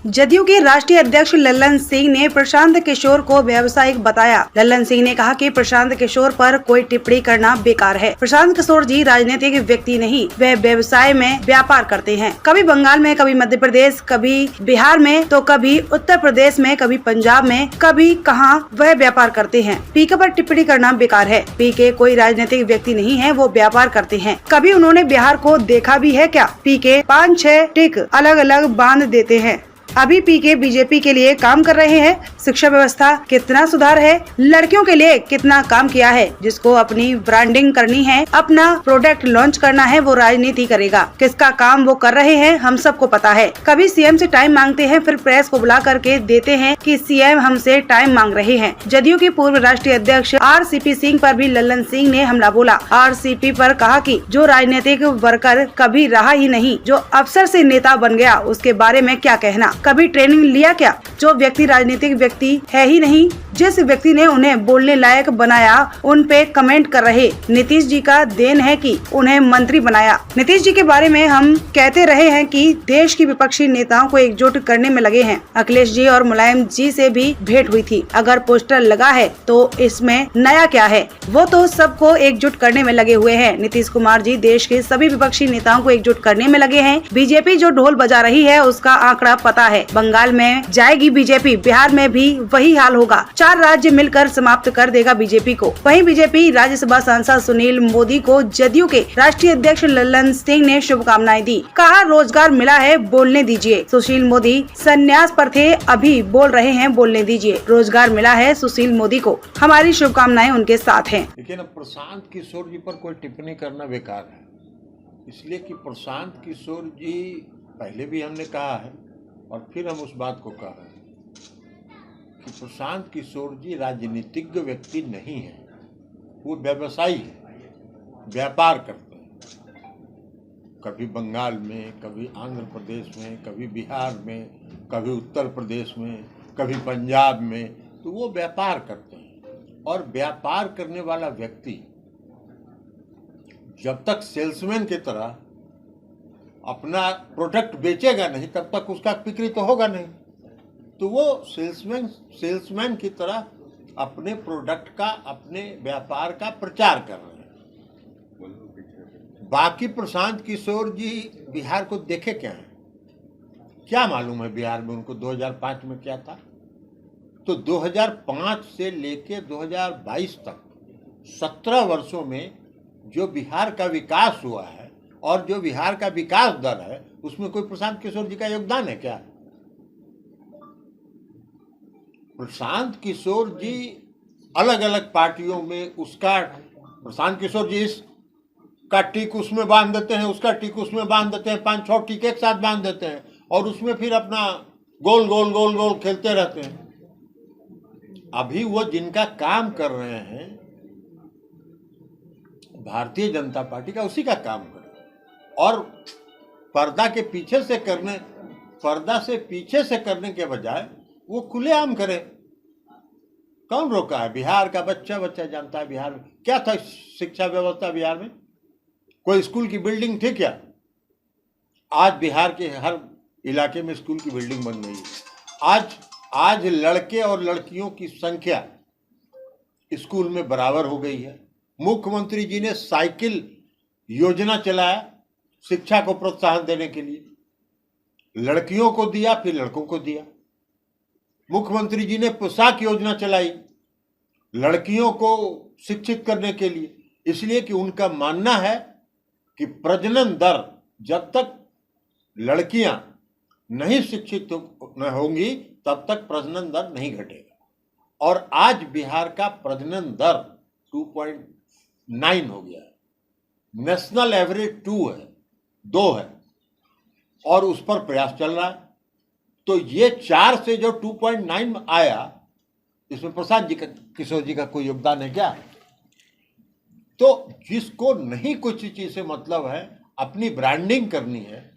जदयू के राष्ट्रीय अध्यक्ष लल्लन सिंह ने प्रशांत किशोर को व्यावसायिक बताया। लल्लन सिंह ने कहा कि प्रशांत किशोर पर कोई टिप्पणी करना बेकार है। प्रशांत किशोर जी राजनीतिक व्यक्ति नहीं, वह व्यवसाय में व्यापार करते हैं। कभी बंगाल में, कभी मध्य प्रदेश, कभी बिहार में, तो कभी उत्तर प्रदेश में, कभी पंजाब में, कभी कहाँ वह व्यापार करते हैं। पीके पर टिप्पणी करना बेकार है। पीके कोई राजनीतिक व्यक्ति नहीं है, वो व्यापार करते हैं। कभी उन्होंने बिहार को देखा भी है क्या? पीके 5-6 टिक अलग अलग बांध देते हैं। अभी पीके बीजेपी के लिए काम कर रहे हैं। शिक्षा व्यवस्था कितना सुधार है, लड़कियों के लिए कितना काम किया है। जिसको अपनी ब्रांडिंग करनी है, अपना प्रोडक्ट लॉन्च करना है, वो राजनीति करेगा। किसका काम वो कर रहे हैं हम सबको पता है। कभी सीएम से टाइम मांगते हैं, फिर प्रेस को बुला करके देते हैं कि सीएम हमसे टाइम मांग रहे हैं। जदयू के पूर्व राष्ट्रीय अध्यक्ष आरसीपी सिंह पर भी लल्लन सिंह ने हमला बोला। आरसीपी पर कहा कि जो राजनीतिक वर्कर कभी रहा ही नहीं, जो अफसर से नेता बन गया, उसके बारे में क्या कहना। कभी ट्रेनिंग लिया क्या? जो व्यक्ति राजनीतिक व्यक्ति है ही नहीं, जिस व्यक्ति ने उन्हें बोलने लायक बनाया, उन पे कमेंट कर रहे। नीतीश जी का देन है कि उन्हें मंत्री बनाया। नीतीश जी के बारे में हम कहते रहे हैं कि देश की विपक्षी नेताओं को एकजुट करने में लगे हैं। अखिलेश जी और मुलायम जी से भी भेंट हुई थी। अगर पोस्टर लगा है तो इसमें नया क्या है? वो तो सबको एकजुट करने में लगे हुए हैं। नीतीश कुमार जी देश के सभी विपक्षी नेताओं को एकजुट करने में लगे हैं। बीजेपी जो ढोल बजा रही है, उसका आंकड़ा पता है। बंगाल में जाएगी बीजेपी, बिहार में भी वही हाल होगा। 4 राज्य मिलकर समाप्त कर देगा बीजेपी को। वहीं बीजेपी राज्यसभा सांसद सुशील मोदी को जदयू के राष्ट्रीय अध्यक्ष लल्लन सिंह ने शुभकामनाएं दी। कहा रोजगार मिला है, बोलने दीजिए। सुशील मोदी संन्यास पर थे, अभी बोल रहे हैं, बोलने दीजिए। रोजगार मिला है सुशील मोदी को, हमारी शुभकामनाएं उनके साथ हैं। लेकिन प्रशांत किशोर जी पर कोई टिप्पणी करना बेकार है, इसलिए कि प्रशांत किशोर जी पहले भी हमने कहा है और फिर हम उस बात को कह रहे हैं कि प्रशांत किशोर जी राजनीतिज्ञ व्यक्ति नहीं है, वो व्यवसायी है, व्यापार करते हैं। कभी बंगाल में, कभी आंध्र प्रदेश में, कभी बिहार में, कभी उत्तर प्रदेश में, कभी पंजाब में, तो वो व्यापार करते हैं। और व्यापार करने वाला व्यक्ति जब तक सेल्समैन की तरह अपना प्रोडक्ट बेचेगा नहीं, तब तक उसका बिक्री तो होगा नहीं। तो वो सेल्समैन की तरह अपने प्रोडक्ट का, अपने व्यापार का प्रचार कर रहे हैं। बाकी प्रशांत किशोर जी बिहार को देखे क्या है? क्या मालूम है बिहार में उनको 2005 में क्या था? तो 2005 से लेके 2022 तक 17 वर्षों में जो बिहार का विकास हुआ है और जो बिहार का विकास दर है, उसमें कोई प्रशांत किशोर जी का योगदान है क्या? प्रशांत किशोर जी अलग अलग पार्टियों में, उसका प्रशांत किशोर जी इसका टिक उसमें बांध देते हैं, उसका टिक उसमें बांध देते हैं, 5-6 टिक एक साथ बांध देते हैं और उसमें फिर अपना गोल गोल गोल गोल खेलते रहते हैं। अभी वो जिनका काम कर रहे हैं भारतीय जनता पार्टी का, उसी का काम कर रहे हैं। और पर्दा से पीछे से करने के बजाय वो खुलेआम करे। कौन रोका है? बिहार का बच्चा जानता है बिहार में क्या था शिक्षा व्यवस्था। बिहार में कोई स्कूल की बिल्डिंग थी क्या? आज बिहार के हर इलाके में स्कूल की बिल्डिंग बन गई है। आज लड़के और लड़कियों की संख्या स्कूल में बराबर हो गई है। मुख्यमंत्री जी ने साइकिल योजना चलाया शिक्षा को प्रोत्साहन देने के लिए। लड़कियों को दिया, फिर लड़कों को दिया। मुख्यमंत्री जी ने पोशाक योजना चलाई लड़कियों को शिक्षित करने के लिए, इसलिए कि उनका मानना है कि प्रजनन दर, जब तक लड़कियां नहीं शिक्षित न होंगी तब तक प्रजनन दर नहीं घटेगा। और आज बिहार का प्रजनन दर 2.9 हो गया है। नेशनल एवरेज 2 है और उस पर प्रयास चल रहा है। तो ये 4 से जो 2.9 आया, इसमें प्रशांत किशोर जी का कोई योगदान है क्या? तो जिसको नहीं कुछ चीज से मतलब है, अपनी ब्रांडिंग करनी है,